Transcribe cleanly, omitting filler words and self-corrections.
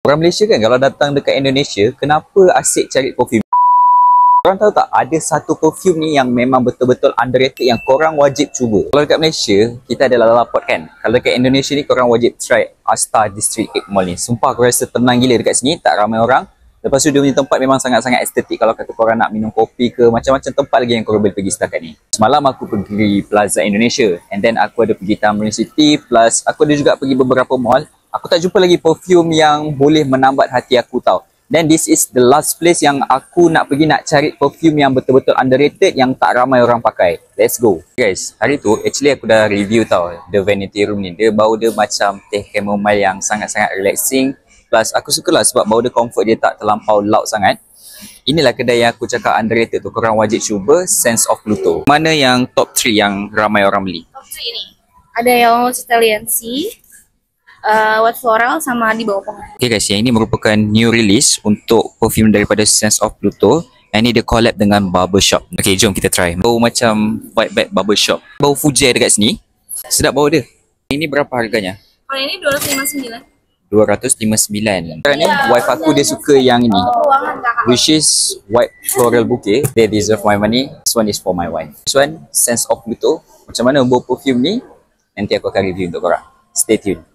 Orang Malaysia kan kalau datang dekat Indonesia, kenapa asyik cari perfume? Korang tahu tak, ada satu perfume ni yang memang betul-betul underrated yang korang wajib cuba. Kalau dekat Malaysia, kita ada Lalaport kan. Kalau dekat Indonesia ni, korang wajib try Asta District 8 Mall ni. Sumpah aku rasa tenang gila dekat sini, tak ramai orang. Lepas tu dia punya tempat memang sangat-sangat estetik. Kalau kata korang nak minum kopi ke, macam-macam tempat lagi yang korang boleh pergi setakat ni. Semalam aku pergi Plaza Indonesia, and then aku ada pergi Tamrin City, plus aku ada juga pergi beberapa mall. Aku tak jumpa lagi perfume yang boleh menambat hati aku tau. Then this is the last place yang aku nak pergi nak cari perfume yang betul-betul underrated yang tak ramai orang pakai. Let's go. Guys, hari tu actually aku dah review tau The Vanity Room ni. Dia bau dia macam teh chamomile yang sangat-sangat relaxing. Plus aku suka lah sebab bau dia comfort, dia tak terlampau loud sangat. Inilah kedai yang aku cakap underrated tu. Korang wajib cuba, Sense of Pluto. Mana yang top 3 yang ramai orang beli? Top 3 ni. Ada yang Italian Sea, White Floral sama Di Bawah Pohon. Okay guys, yang ini merupakan new release untuk perfume daripada Sense of Pluto. Yang ini dia collab dengan Barbershop. Okay, jom kita try. Bau macam vibe Barbershop. Bau Fuji dekat sini. Sedap bau dia. Ini berapa harganya? Kalau ini 259. 259. Sekarang ni wife aku dia suka yang ini, which is White Floral Bouquet. They deserve my money. This one is for my wife. This one Sense of Pluto. Macam mana bau perfume ni? Nanti aku akan review untuk korang. Stay tuned.